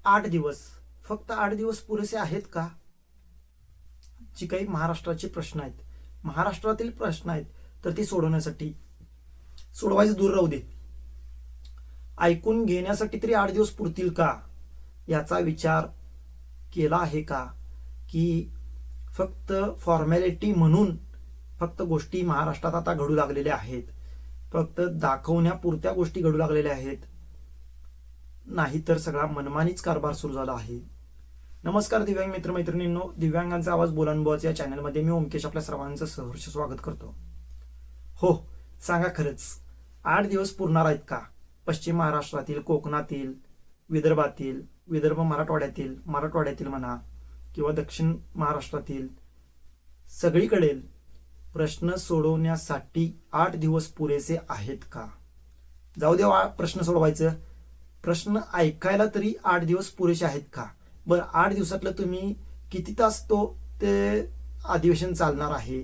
8 दिवस, फक्त 8 दिवस पुरेसे आहेत का? जी काही महाराष्ट्राचे प्रश्न आहेत, महाराष्ट्रातील प्रश्न आहेत, तर ती सोडवण्यासाठी, सोडवायचं दूर राहू दे, ऐकून घेण्यासाठी तरी 8 दिवस पुरतील का, याचा विचार केला आहे का? की फक्त फॉर्मॅलिटी म्हणून फक्त गोष्टी महाराष्ट्रात आता घडू लागलेल्या आहेत, फक्त दाखवण्यापुरत्या गोष्टी घडू लागलेल्या आहेत, नाहीतर सगळा मनमानीच कारभार सुरू झाला आहे. नमस्कार दिव्यांग मित्रमैत्रिणींनो, दिव्यांगांचा आवाज बोलानुभवाचा या चॅनलमध्ये मी ओमकेश आपल्या सर्वांचं सहर्ष स्वागत करतो. हो, सांगा खरंच 8 दिवस पुरणार आहेत का? पश्चिम महाराष्ट्रातील, कोकणातील, विदर्भातील, विदर्भ मराठवाड्यातील म्हणा किंवा दक्षिण महाराष्ट्रातील, सगळीकडे प्रश्न सोडवण्यासाठी 8 दिवस पुरेसे आहेत का? जाऊ दे प्रश्न सोडवायचं, प्रश्न ऐकायला तरी 8 दिवस पुरेसे आहेत का? बरं, 8 दिवसातलं तुम्ही किती तास ते अधिवेशन चालणार आहे,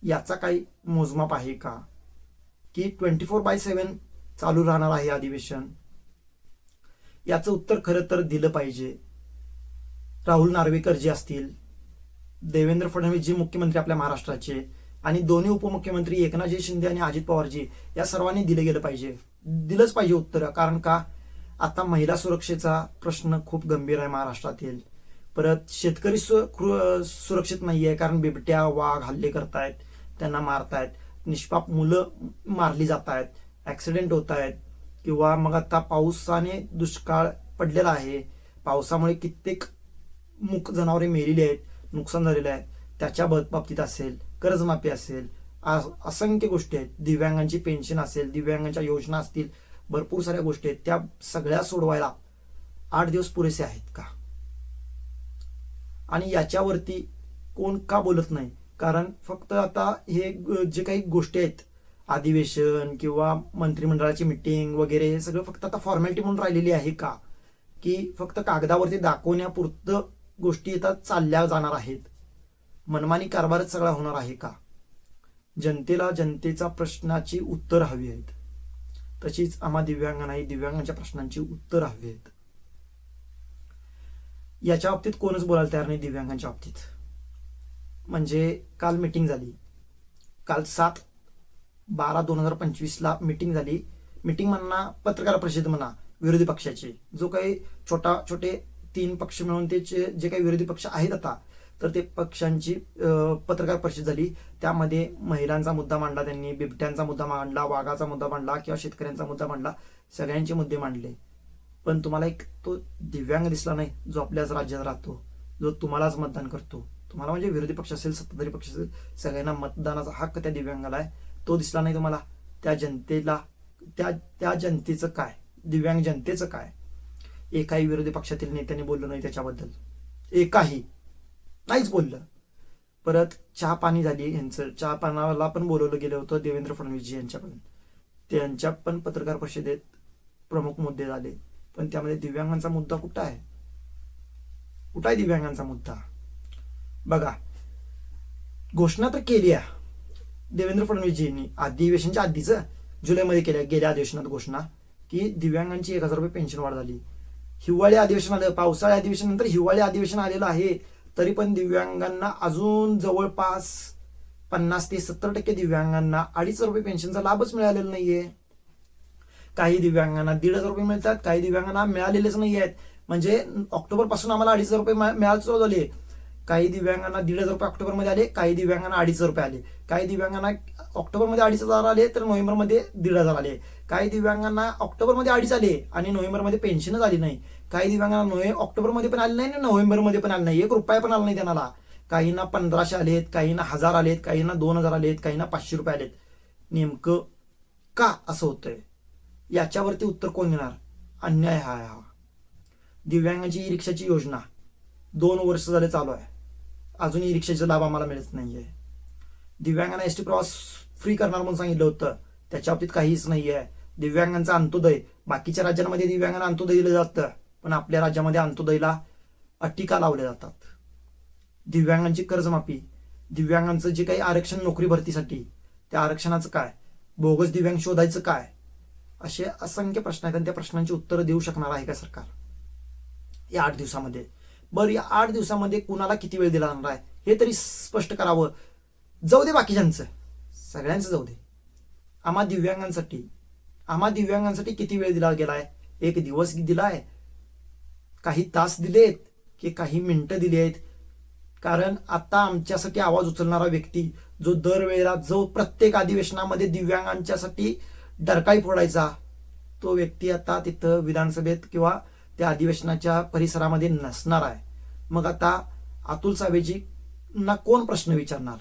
याचा काही मोजमाप आहे का? की 24/7 चालू राहणार आहे अधिवेशन? याचं उत्तर खरं तर दिलं पाहिजे. राहुल नार्वेकर जे असतील, देवेंद्र फडणवीस जी मुख्यमंत्री आपल्या महाराष्ट्राचे, आणि दोन्ही उपमुख्यमंत्री एकनाथजी शिंदे आणि अजित पवारजी, या सर्वांनी दिलंच पाहिजे उत्तर. कारण का, आता महिला सुरक्षेचा प्रश्न खूप गंभीर आहे महाराष्ट्रातील. परत शेतकरी सुरक्षित नाहीये, कारण बिबट्या वाघ हल्ले करतायत, त्यांना मारतायत, निष्पाप मुलं मारली जात आहेत, ऍक्सिडेंट होत आहेत, किंवा मग आता पावसाने दुष्काळ पडलेला आहे, पावसामुळे कित्येक मूक जनावरे मेलेली आहेत, नुकसान झालेलं आहे, त्याच्या बाबतीत असेल, कर्जमाफी असेल, असंख्य गोष्टी आहेत, दिव्यांगांची पेन्शन असेल, दिव्यांगांच्या योजना असतील, भरपूर साऱ्या गोष्टी आहेत, त्या सगळ्या सोडवायला 8 दिवस पुरेसे आहेत का? आणि याच्यावरती कोण का बोलत नाही? कारण फक्त आता हे जे काही गोष्टी आहेत, अधिवेशन किंवा मंत्रिमंडळाची मिटिंग वगैरे, हे सगळं फक्त आता फॉर्मॅलिटी म्हणून राहिलेली आहे का? की फक्त कागदावरती दाखवण्यापुरतं गोष्टी आता चालल्या जाणार आहेत? मनमानी कारभारच सगळा होणार आहे का? जनतेला जनतेचा प्रश्नाची उत्तर हवी आहेत, तशीच आम्हा दिव्यांगांनाही दिव्यांगांच्या प्रश्नांची उत्तर हवी आहेत. याच्या बाबतीत कोणच बोलायला तयार नाही दिव्यांगांच्या बाबतीत. म्हणजे काल मिटिंग झाली, काल 7/12/2025 मिटिंग झाली. मिटिंग म्हणा, पत्रकार परिषद म्हणा, विरोधी पक्षाचे जो काही छोटे 3 पक्ष मिळून ते जे काही विरोधी पक्ष आहेत आता, तर ते पक्षांची पत्रकार परिषद झाली. त्यामध्ये महिलांचा मुद्दा मांडला त्यांनी, बिबट्यांचा मुद्दा मांडला, वाघाचा मुद्दा मांडला, किंवा शेतकऱ्यांचा मुद्दा मांडला, सगळ्यांचे मुद्दे मांडले. पण तुम्हाला एक तो दिव्यांग दिसला नाही, जो आपल्याच राज्यात राहतो, जो तुम्हालाच मतदान करतो, तुम्हाला म्हणजे विरोधी पक्ष असेल, सत्ताधारी पक्ष असेल, सगळ्यांना मतदानाचा हक्क त्या दिव्यांगाला आहे, तो दिसला नाही तुम्हाला. त्या जनतेला, त्या जनतेचं काय, दिव्यांग जनतेचं काय? एकाही विरोधी पक्षातील नेत्याने बोललो नाही त्याच्याबद्दल, एकाही नाहीच बोललं. परत चहा पाणी झाली, यांचं चहा पानाला पण बोलवलं गेलं होतं देवेंद्र फडणवीसजी यांच्याकडून, त्यांच्या पण पत्रकार परिषदेत प्रमुख मुद्दे झाले. पण त्यामध्ये दिव्यांगांचा मुद्दा कुठं आहे? कुठं आहे दिव्यांगांचा मुद्दा? बघा, घोषणा तर केली आहे देवेंद्र फडणवीसजींनी अधिवेशनच्या आधीच, जुलैमध्ये केल्या, गेल्या अधिवेशनात घोषणा की दिव्यांगांची 1,000 रुपये पेन्शन वाढ झाली. हिवाळी अधिवेशन आलं, पावसाळी अधिवेशन नंतर हिवाळी अधिवेशन आलेलं आहे, तरी पण दिव्यांगांना अजून जवळपास 50 ते 70% दिव्यांगांना 2,500 रुपये पेन्शनचा लाभच मिळालेला नाहीये. काही दिव्यांगांना 1,500 रुपये मिळतात, काही दिव्यांगांना मिळालेलेच नाही आहेत. म्हणजे ऑक्टोबर पासून आम्हाला 2,500 रुपये मिळायला सुरू झाले. काही दिव्यांगांना 1,500 रुपये ऑक्टोबरमध्ये आले, काही दिव्यांगांना 2,500 रुपये आले, काही दिव्यांगांना ऑक्टोबरमध्ये 2,500 आले तर नोव्हेंबरमध्ये 1,500 आले, काही दिव्यांगांना ऑक्टोबरमध्ये 2,500 आले आणि नोव्हेंबरमध्ये पेन्शनच आली नाही, काही दिव्यांगांना ऑक्टोबरमध्ये पण आले नाही आणि नोव्हेंबरमध्ये पण आले नाही, 1 रुपया पण आला नाही त्यांना. काहींना 1,500 आलेत, काहींना 1,000 आलेत, काहींना 2,000 आलेत, काहींना 500 रुपये आलेत. नेमकं का असं होतंय? याच्यावरती उत्तर कोण देणार? अन्याय हा. दिव्यांगांची ई रिक्षाची योजना 2 वर्ष झाले चालू आहे, अजून ई रिक्षाचा लाभ आम्हाला मिळत नाहीये. दिव्यांगांना एसटी प्रवास फ्री करणार म्हणून सांगितलं होतं, त्याच्या बाबतीत काहीच नाहीये. दिव्यांगांचा अंत्योदय, बाकीच्या राज्यांमध्ये दिव्यांगांना अंत्योदय दिलं जातं, पण आपल्या राज्यामध्ये अंत्योदयला अटीका लावल्या जातात. दिव्यांगांची कर्जमाफी, दिव्यांगांचं जे काही आरक्षण नोकरी भरतीसाठी, त्या आरक्षणाचं काय? बोगस दिव्यांग शोधायचं काय? असे असंख्य प्रश्न आहेत, आणि त्या प्रश्नांची उत्तरं देऊ शकणार आहे का सरकार? या 8 दिवसामध्ये. बरं, या 8 दिवसामध्ये कुणाला किती वेळ दिला जाणार आहे हे तरी स्पष्ट करावं. जाऊ दे बाकीच्यांचं, सगळ्यांचं जाऊ दे. आम्हा दिव्यांगांसाठी किती वेळ दिला गेलाय? 1 दिवस दिलाय, काही तास दिलेत की काही मिनिटं दिली आहेत? कारण आता आमच्यासाठी आवाज उचलणारा व्यक्ती जो दरवेळेला जो प्रत्येक अधिवेशनामध्ये दिव्यांगांच्यासाठी डरकाळी फोडायचा, तो व्यक्ती आता तिथं विधानसभेत किंवा त्या अधिवेशनाच्या परिसरामध्ये नसणार आहे. मग आता अतुल सावेजींना कोण प्रश्न विचारणार?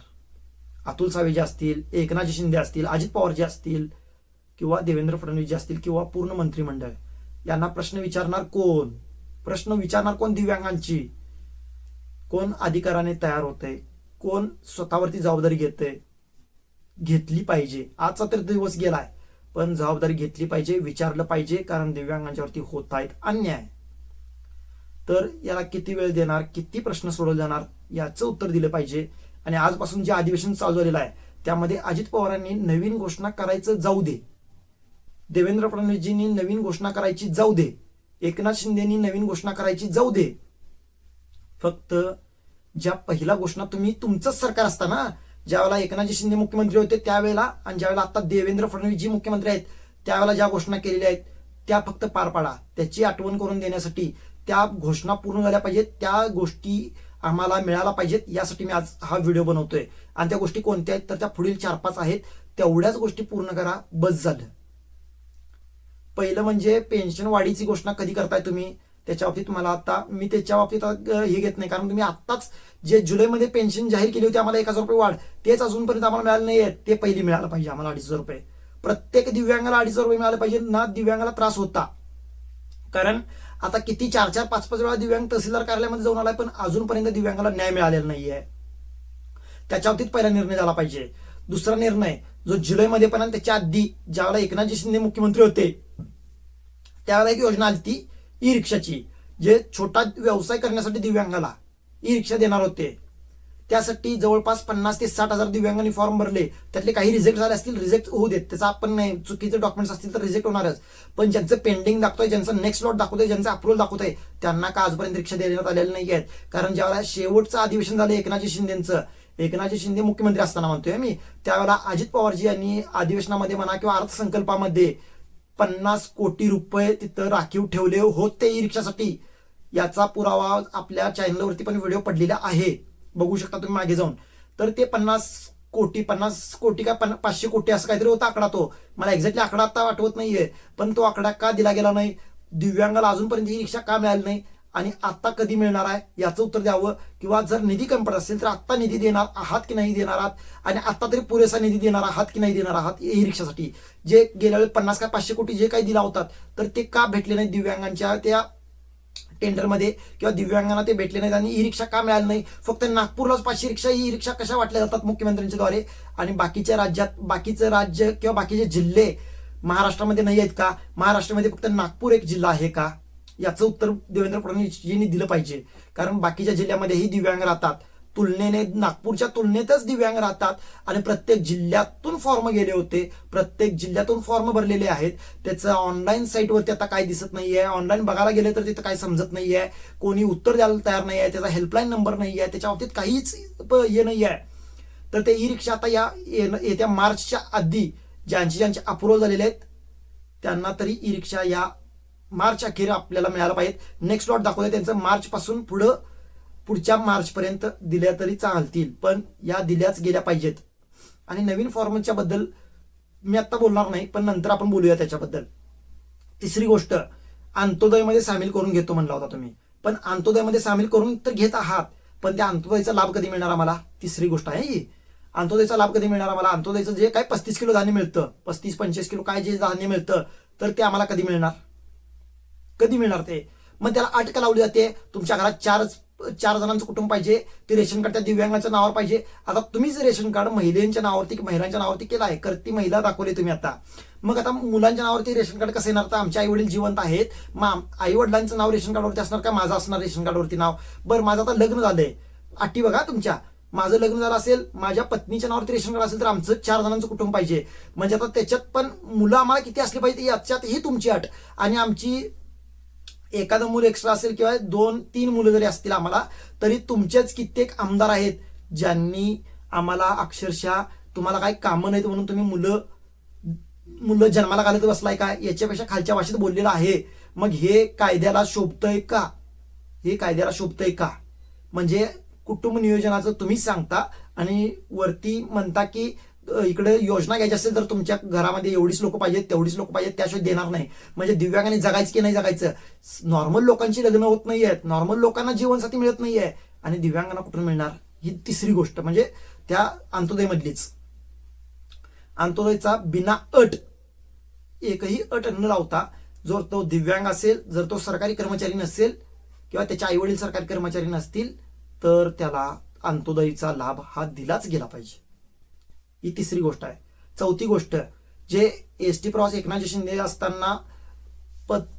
अतुल सावेजी असतील, एकनाथ शिंदे असतील, अजित पवारजी असतील किंवा देवेंद्र फडणवीस जी असतील किंवा पूर्ण मंत्रिमंडळ, यांना प्रश्न विचारणार कोण? प्रश्न विचारणार कोण? दिव्यांगांची. कोण अधिकाराने तयार होतंय? कोण स्वतःवरती जबाबदारी घेतली पाहिजे? आजचा तर दिवस गेलाय, पण जबाबदारी घेतली पाहिजे, विचारलं पाहिजे, कारण दिव्यांगांच्यावरती होत आहेत अन्याय. तर याला किती वेळ देणार, किती प्रश्न सोडवले जाणार याचं उत्तर दिलं पाहिजे. आणि आजपासून जे अधिवेशन चालू झालेलं आहे त्यामध्ये अजित पवारांनी नवीन घोषणा करायचं जाऊ दे, देवेंद्र फडणवीसजींनी नवीन घोषणा करायची जाऊ दे, एकनाथ शिंदेनी नवीन घोषणा करायची जाऊ दे. फक्त ज्या पहिला घोषणा तुमचंच सरकार असताना, ज्यावेळेला एकनाथजी शिंदे मुख्यमंत्री होते त्यावेळेला आणि ज्यावेळेला आता देवेंद्र फडणवीस जी मुख्यमंत्री आहेत त्यावेळेला ज्या घोषणा केलेल्या आहेत त्या फक्त पार पाडा. त्याची आठवण करून देण्यासाठी त्या घोषणा पूर्ण झाल्या पाहिजेत, त्या गोष्टी आम्हाला मिळायला पाहिजेत. यासाठी मी आज हा व्हिडिओ बनवतोय. आणि त्या गोष्टी कोणत्या आहेत तर त्या पुढील 4-5 आहेत, तेवढ्याच गोष्टी पूर्ण करा, बस झालं. पहिलं म्हणजे पेन्शन वाढीची घोषणा कधी करताय तुम्ही? त्याच्या बाबतीत मला आता मी त्याच्या बाबतीत हे घेत नाही, कारण तुम्ही आत्ताच जे जुलैमध्ये पेन्शन जाहीर केली होती आम्हाला 1,000 रुपये वाढ, तेच अजूनपर्यंत आम्हाला मिळालं नाहीये. ते पहिली मिळालं पाहिजे आम्हाला 2,500 रुपये. प्रत्येक दिव्यांगाला 2,500 रुपये मिळाले पाहिजे ना. दिव्यांगाला त्रास होता, कारण आता किती 4-4, 5-5 वेळा दिव्यांग तहसीलदार कार्यालयामध्ये जाऊन आलाय, पण अजूनपर्यंत दिव्यांगाला न्याय मिळालेला नाहीये. त्याच्या बाबतीत पहिला निर्णय झाला पाहिजे. दुसरा निर्णय जो जुलैमध्ये पण आणि त्याच्या आधी ज्यावेळेला एकनाथजी शिंदे मुख्यमंत्री होते त्यावेळेला एक योजना आली ती ई रिक्षाची, जे छोटा व्यवसाय करण्यासाठी दिव्यांगाला ई रिक्षा देणार होते. त्यासाठी जवळपास 50,000 ते 60,000 दिव्यांगांनी फॉर्म भरले. त्यातले काही रिजेक्ट झाले असतील, रिजेक्ट होऊ देत, त्याचा आपण नाही, चुकीचे डॉक्युमेंट्स असतील तर रिजेक्ट होणारच. पण ज्यांचं पेंडिंग दाखवतोय, ज्यांचं नेक्स्ट लॉट दाखवतोय, ज्यांचं अप्रुव्हल दाखवतोय, त्यांना का आजपर्यंत रिक्षा देण्यात आलेले नाही आहेत. कारण ज्यावेळेला शेवटचं अधिवेशन झालं एकनाथजी शिंदेचं, एकनाथजी शिंदे मुख्यमंत्री असताना म्हणतोय मी, त्यावेळेला अजित पवारजी यांनी अधिवेशनामध्ये म्हणा किंवा अर्थसंकल्पामध्ये 50 कोटी रुपये तिथं राखीव ठेवले होते ई रिक्षासाठी. याचा पुरावा आपल्या चॅनलवरती पण व्हिडिओ पडलेला आहे, बघू शकता तुम्ही मागे जाऊन. तर ते 50 कोटी का 500 कोटी असं काहीतरी होता आकडा. तो मला एक्झॅक्टली आकडा आता आठवत नाहीये, पण तो आकडा का दिला गेला नाही? दिव्यांगाला अजूनपर्यंत ई रिक्षा का मिळाली नाही आणि आता कधी मिळणार आहे याचं उत्तर द्यावं. किंवा जर निधी कमी पडत असेल तर आता निधी देणार आहात की नाही देणार आहात, आणि आता तरी पुरेसा निधी देणार आहात की नाही देणार आहात ई रिक्षासाठी. जे गेल्या वेळी 50 का 500 कोटी जे काही दिला होतात तर ते का भेटले नाही दिव्यांगांच्या त्या टेंडरमध्ये, किंवा दिव्यांगांना ते भेटले नाहीत आणि ई रिक्षा का मिळाली नाही? फक्त नागपूरलाच 500 रिक्षा ई रिक्षा कशा वाटल्या जातात मुख्यमंत्र्यांच्या द्वारे, आणि बाकीच्या राज्यात, बाकीचं राज्य किंवा बाकीचे जिल्हे महाराष्ट्रामध्ये नाही आहेत का? महाराष्ट्रामध्ये फक्त नागपूर एक जिल्हा आहे का? याचं उत्तर देवेंद्र फडणवीसजींनी दिलं पाहिजे. कारण बाकीच्या जिल्ह्यामध्येही दिव्यांग राहतात, तुलनेने नागपूरच्या तुलनेतच दिव्यांग राहतात, आणि प्रत्येक जिल्ह्यातून फॉर्म गेले होते, प्रत्येक जिल्ह्यातून फॉर्म भरलेले आहेत. त्याचं ऑनलाईन साईटवरती आता काही दिसत नाहीये. ऑनलाईन बघायला गेले तर तिथं काही समजत नाहीये, कोणी उत्तर द्यायला तयार नाही आहे, त्याचा हेल्पलाईन नंबर नाही आहे, त्याच्या बाबतीत काहीच हे नाही आहे. तर ते ई रिक्षा आता येत्या मार्चच्या आधी ज्यांचे अप्रुव्हल झालेले आहेत त्यांना तरी ई रिक्षा या मार्च अखेर आपल्याला मिळायला पाहिजेत. नेक्स्ट लॉट दाखवले त्यांचं मार्च पासून पुढच्या मार्च पर्यंत दिल्या तरी चालतील, पण या दिल्याच गेल्या पाहिजेत. आणि नवीन फॉर्मच्या बद्दल मी आता बोलणार नाही, पण नंतर आपण बोलूया त्याच्याबद्दल. तिसरी गोष्ट, अंत्योदयमध्ये सामील करून घेतो म्हणला होता तुम्ही, पण अंत्योदयमध्ये सामील करून तर घेत आहात, पण त्या अंत्योदयचा लाभ कधी मिळणार आम्हाला? तिसरी गोष्ट आहे ही. अंत्योदयचा लाभ कधी मिळणार आम्हाला? अंत्योदयचं जे काय 35 किलो धान्य मिळतं, 35-25 किलो काय जे धान्य मिळतं, तर ते आम्हाला कधी मिळणार? कधी मिळणार ते? मग त्याला अट का लावली जाते? तुमच्या घरात 4 जणांचं कुटुंब पाहिजे, ते रेशन कार्ड त्या दिव्यांगाच्या नावावर पाहिजे. आता तुम्हीच रेशन कार्ड महिलांच्या नावावरती केलं आहे, करती महिला दाखवली तुम्ही आता. मग आता मुलांच्या नावावरती रेशन कार्ड कसं येणार? तर आमचे आई वडील जिवंत आहेत, मग आई वडिलांचं नाव रेशन कार्डवरती असणार का माझं असणार रेशन कार्डवरती नाव? बरं, माझं आता लग्न झालंय, अटी बघा तुमच्या, माझं लग्न झालं असेल, माझ्या पत्नीच्या नावावरती रेशन कार्ड असेल तर आमचं 4 जणांचं कुटुंब पाहिजे. म्हणजे आता त्याच्यात पण मुलं आम्हाला किती असली पाहिजे याच्यात ही तुमची अट. आणि आमची एखादं मूल एक्स्ट्रा असेल किंवा 2-3 मुलं जरी असतील आम्हाला, तरी तुमचेच कित्येक आमदार आहेत ज्यांनी आम्हाला अक्षरशः तुम्हाला काही कामं नाहीत म्हणून तुम्ही मुलं मुलं जन्माला घालत बसलाय का, याच्यापेक्षा खालच्या भाषेत बोललेलं आहे. मग हे कायद्याला शोभतंय का? हे कायद्याला शोभतंय का? म्हणजे कुटुंब नियोजनाचं तुम्हीच सांगता आणि वरती म्हणता की इकडे योजना घ्यायची असेल तर तुमच्या घरामध्ये एवढीच लोक पाहिजेत, तेवढीच लोक पाहिजेत, त्याशिवाय देणार नाही. म्हणजे दिव्यांगाने जगायचं की नाही जगायचं? नॉर्मल लोकांची लग्न होत नाहीयेत, नॉर्मल लोकांना जीवनसाथी मिळत नाहीये आणि दिव्यांगांना कुठून मिळणार? ही तिसरी गोष्ट म्हणजे त्या अंत्योदयमधलीच. अंत्योदयचा बिना अट, एकही अट न लावता, जर तो दिव्यांग असेल, जर तो सरकारी कर्मचारी नसेल किंवा त्याचे आईवडील सरकारी कर्मचारी नसतील, तर त्याला अंत्योदयचा लाभ हा दिलाच गेला पाहिजे. ही तिसरी गोष्ट आहे. चौथी गोष्ट, जे एसटी प्रवास एकनाथ शिंदे असताना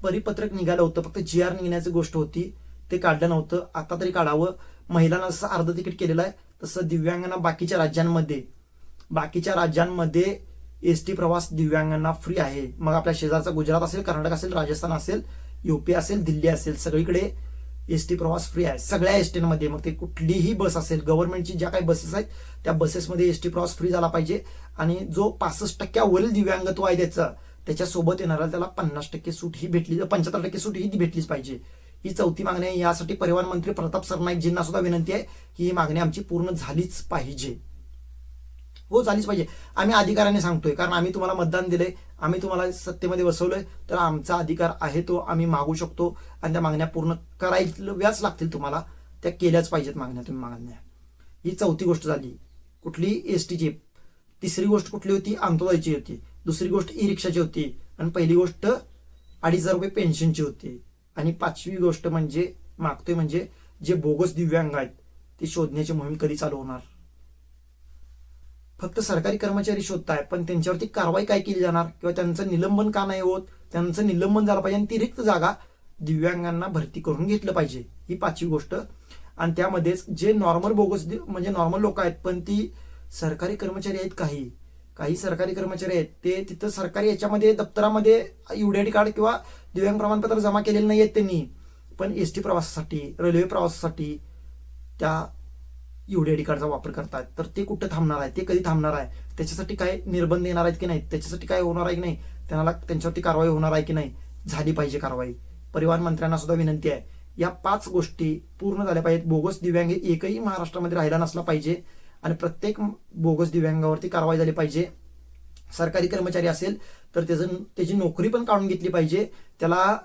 परिपत्रक निघालं होतं, फक्त GR निघण्याची गोष्ट होती, ते काढलं नव्हतं. आता तरी काढावं. महिलांना जसं अर्ध तिकीट केलेलं आहे तसं दिव्यांगांना बाकीच्या राज्यांमध्ये एसटी प्रवास दिव्यांगांना फ्री आहे. मग आपल्या शेजारचा गुजरात असेल, कर्नाटक असेल, राजस्थान असेल, UP असेल, दिल्ली असेल, सगळीकडे एसटी प्रवास फ्री आहे सगळ्या एसटीमध्ये. मग ते कुठलीही बस असेल, गव्हर्नमेंटची ज्या काही बसेस आहेत त्या बसेसमध्ये एसटी प्रवास फ्री झाला पाहिजे. आणि जो 65% दिव्यांगत्व आहे त्याच्यासोबत येणारा त्याला 50% सूट ही भेटली, 75% सूट ही भेटलीच पाहिजे. ही चौथी मागणी आहे. यासाठी परिवहन मंत्री प्रताप सरनाईकजींना सुद्धा विनंती आहे की ही मागणी आमची पूर्ण झालीच पाहिजे. हो, झालीच पाहिजे. आम्ही अधिकाराने सांगतोय, कारण आम्ही तुम्हाला मतदान दिलंय, आम्ही तुम्हाला सत्तेमध्ये बसवलंय, तर आमचा अधिकार आहे तो आम्ही मागू शकतो आणि त्या मागण्या पूर्ण करायलाच लागतील. तुम्हाला त्या केल्याच पाहिजेत मागण्या, तुम्ही मागण्या. ही चौथी गोष्ट झाली कुठली, एसटीची. तिसरी गोष्ट कुठली होती? अंत्योदयची होती. दुसरी गोष्ट ई-रिक्षाची होती आणि पहिली गोष्ट 2,500 रुपये पेन्शनची होती. आणि पाचवी गोष्ट म्हणजे मागतोय म्हणजे जे बोगस दिव्यांग आहेत ते शोधण्याची मोहीम कधी चालू होणार? फक्त सरकारी कर्मचारी शोधताय, पण त्यांच्यावरती कारवाई काय केली जाणार किंवा त्यांचं निलंबन का नाही होत? त्यांचं निलंबन झालं पाहिजे आणि ती रिक्त जागा दिव्यांगांना भरती करून घेतलं पाहिजे. ही पाचवी गोष्ट. आणि त्यामध्येच जे नॉर्मल बोगस म्हणजे नॉर्मल लोक आहेत, पण ती सरकारी कर्मचारी आहेत, काही सरकारी कर्मचारी आहेत ते तिथं सरकारी याच्यामध्ये दप्तरामध्ये UDID कार्ड किंवा दिव्यांग प्रमाणपत्र जमा केलेलं नाही आहेत त्यांनी, पण एसटी प्रवासासाठी, रेल्वे प्रवासासाठी त्या UDID कार्डचा वापर करतात. तर ते कुठं थांबणार आहे? ते कधी थांबणार आहे? त्याच्यासाठी काय निर्बंध येणार आहेत की नाही? त्याच्यासाठी काय होणार आहे की नाही? त्यांच्यावरती कारवाई होणार आहे की नाही? झाली पाहिजे कारवाई. परिवहन मंत्र्यांना सुद्धा विनंती आहे, या 5 गोष्टी पूर्ण झाल्या पाहिजेत. बोगस दिव्यांग एकही महाराष्ट्रामध्ये राहिला नसला पाहिजे आणि प्रत्येक बोगस दिव्यांगावरती कारवाई झाली पाहिजे. सरकारी कर्मचारी असेल तर त्याची नोकरी पण काढून घेतली पाहिजे, त्याला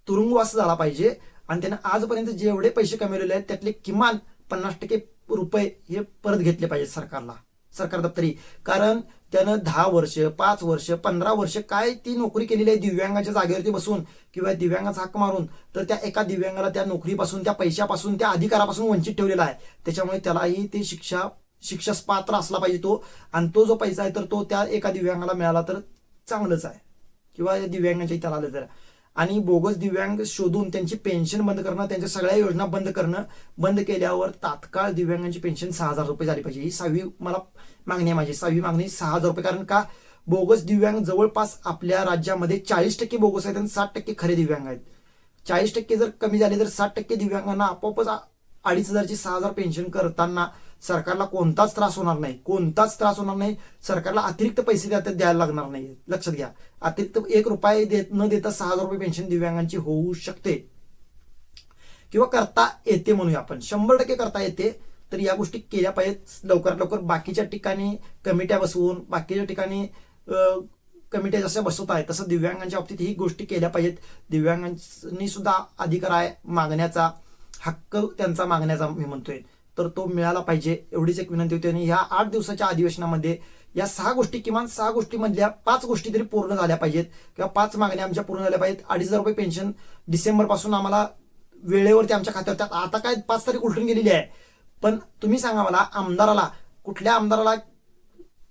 तुरुंगवास झाला पाहिजे आणि त्याने आजपर्यंत जेवढे पैसे कमवलेले आहेत त्यातले किमान 50% रुपये हे परत घेतले पाहिजेत सरकार दप्तरी. कारण त्यानं 10 वर्ष, 5 वर्ष, 15 वर्ष काय ती नोकरी केलेली आहे दिव्यांगाच्या जागेवरती बसून किंवा दिव्यांगाचा हक्क मारून, तर त्या एका दिव्यांगाला त्या नोकरीपासून, त्या पैशापासून, त्या अधिकारापासून वंचित ठेवलेला आहे. त्याच्यामुळे त्यालाही ते शिक्षास पात्र असला पाहिजे तो. आणि तो जो पैसा आहे तर तो त्या एका दिव्यांगाला मिळाला तर चांगलंच आहे, किंवा दिव्यांगाच्या इथं आलं तर. आणि बोगस दिव्यांग शोधून त्यांची पेन्शन बंद करणं, त्यांच्या सगळ्या योजना बंद केल्यावर तात्काळ दिव्यांगांची पेन्शन 6,000 रुपये झाली पाहिजे. ही 6वी मला मागणी आहे माझी. 6वी मागणी 6,000 रुपये. कारण का? बोगस दिव्यांग जवळपास आपल्या राज्यामध्ये 40% बोगस आहेत आणि 60% खरे दिव्यांग आहेत. 40% जर कमी झाले तर 60% दिव्यांगांना आपोआपच 2,500ची 6,000 पेन्शन करताना सरकारला कोणताच त्रास होणार नाही. सरकारला अतिरिक्त पैसे द्यायला लागणार नाही. लक्षात घ्या, अतिरिक्त 1 रुपये न देता 6,000 रुपये पेन्शन दिव्यांगांची होऊ शकते किंवा करता येते म्हणूया आपण. 100% करता येते. तर या गोष्टी केल्या पाहिजेत लवकरात लवकर. बाकीच्या ठिकाणी कमिट्या बसवून, बाकीच्या ठिकाणी कमिट्या जसं बसवत आहेत तसं दिव्यांगांच्या बाबतीत ही गोष्टी केल्या पाहिजेत. दिव्यांगांनी सुद्धा अधिकार आहे मागण्याचा, हक्क त्यांचा मागण्याचा मी म्हणतोय, तर तो मिळाला पाहिजे. एवढीच एक विनंती होती. आणि ह्या 8 दिवसाच्या अधिवेशनामध्ये या 6 गोष्टी, किमान 6 गोष्टीमधल्या 5 गोष्टी तरी पूर्ण झाल्या पाहिजेत किंवा 5 मागण्या आमच्या पूर्ण झाल्या पाहिजेत. 2,500 रुपये पेन्शन डिसेंबर पासून आम्हाला वेळेवरती आमच्या खात्यावर, आता काय 5 तारीख उलटून गेलेली आहे, पण तुम्ही सांगा मला, कुठल्या आमदाराला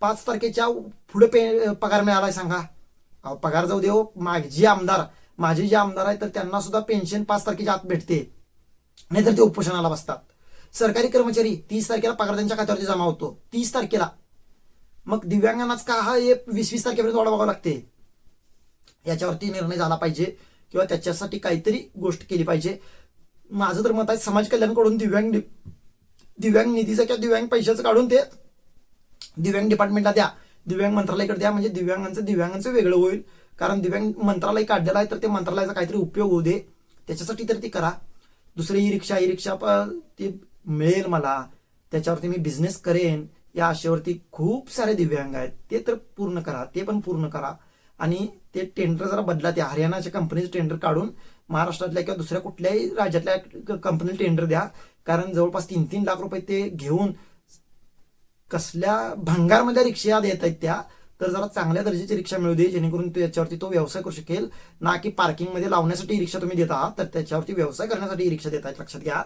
5 तारखेच्या पुढे पगार मिळालाय सांगा? पगार जाऊ देव, माझे जे आमदार आहेत तर त्यांना सुद्धा पेन्शन 5 तारखेच्या आत भेटते, नाहीतर ते उपोषणाला बसतात. सरकारी कर्मचारी 30 तारखेला पगार त्यांच्या खात्यावरती जमा होतो, 30 तारखेला. मग दिव्यांगांनाच का हा 20-20 तारखेपर्यंत वाट बघावं लागते? याच्यावरती निर्णय झाला पाहिजे किंवा त्याच्यासाठी काहीतरी गोष्ट केली पाहिजे. माझं तर मत आहे समाज कल्याणकडून दिव्यांग निधीचं किंवा दिव्यांग पैशाचं काढून ते दिव्यांग डिपार्टमेंटला द्या, दिव्यांग मंत्रालयाकडे द्या, म्हणजे दिव्यांगांचं वेगळं होईल. कारण दिव्यांग मंत्रालय काढलेलं आहे तर ते मंत्रालयाचा काहीतरी उपयोग होऊ दे, त्याच्यासाठी तर ती करा. दुसरी ई रिक्षा ते मिळेल मला, त्याच्यावरती मी बिझनेस करेन या आशेवरती खूप सारे दिव्यांग आहेत, ते तर पूर्ण करा, ते पण पूर्ण करा. आणि ते टेंडर जरा बदला, त्या हरियाणाच्या कंपनीचं टेंडर काढून महाराष्ट्रातल्या किंवा दुसऱ्या कुठल्याही राज्यातल्या कंपनीला टेंडर द्या. कारण जवळपास 3-3 लाख रुपये ते घेऊन कसल्या भंगारमध्ये रिक्षा देत आहेत त्या. तर जरा चांगल्या दर्जाची रिक्षा मिळू दे, जेणेकरून त्याच्यावरती तो व्यवसाय करू शकेल. ना की पार्किंगमध्ये लावण्यासाठी रिक्षा तुम्ही देत आहात, तर त्याच्यावरती व्यवसाय करण्यासाठी रिक्षा देत आहेत, लक्षात घ्या.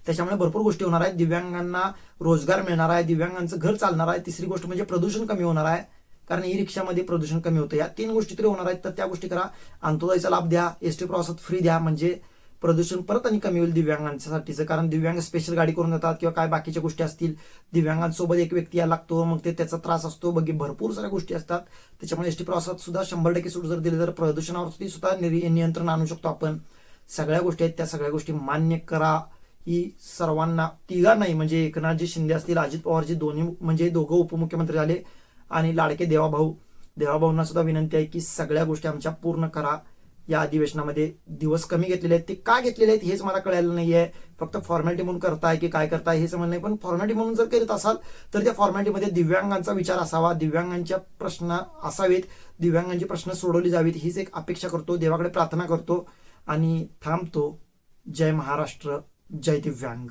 त्याच्यामुळे भरपूर गोष्टी होणार आहेत. दिव्यांगांना रोजगार मिळणार आहे, दिव्यांगांचं घर चालणार आहे. तिसरी गोष्ट म्हणजे प्रदूषण कमी होणार आहे, कारण ई रिक्षामध्ये प्रदूषण कमी होतं. या 3 गोष्टी तरी होणार आहेत, तर त्या गोष्टी करा. अंत्योदयचा लाभ द्या, एसटी प्रवासात फ्री द्या, म्हणजे प्रदूषण परत आणि कमी होईल दिव्यांगांसाठीचं. कारण दिव्यांग स्पेशल गाडी करून जातात किंवा काय बाकीच्या गोष्टी असतील, दिव्यांगांसोबत एक व्यक्ती यायला लागतो, मग ते त्याचा त्रास असतो, भरपूर साऱ्या गोष्टी असतात. त्याच्यामुळे एसटी प्रवासात सुद्धा 100% सूट जर दिली तर प्रदूषणावरती सुद्धा नियंत्रण आणू शकतो आपण. सगळ्या गोष्टी आहेत, त्या सगळ्या गोष्टी मान्य करा. ही सर्वांना, तिघा नाही म्हणजे एकनाथजी शिंदे असतील, अजित पवारजी म्हणजे दोघं उपमुख्यमंत्री झाले, आणि लाडके देवाभाऊंना सुद्धा विनंती आहे की सगळ्या गोष्टी आमच्या पूर्ण करा. या अधिवेशनामध्ये दिवस कमी घेतलेले आहेत, ते का घेतलेले आहेत हेच मला कळायला नाहीये. फक्त फॉर्मॅलिटी म्हणून करताय की काय करताय हे समज नाही, पण फॉर्मॅलिटी म्हणून जर करत असाल तर त्या फॉर्मॅलिटीमध्ये दिव्यांगांचा विचार असावा, दिव्यांगांच्या प्रश्न असावेत, दिव्यांगांचे प्रश्न सोडवले जावेत, हीच एक अपेक्षा करतो, देवाकडे प्रार्थना करतो आणि थांबतो. जय महाराष्ट्र, जय दिव्यांग.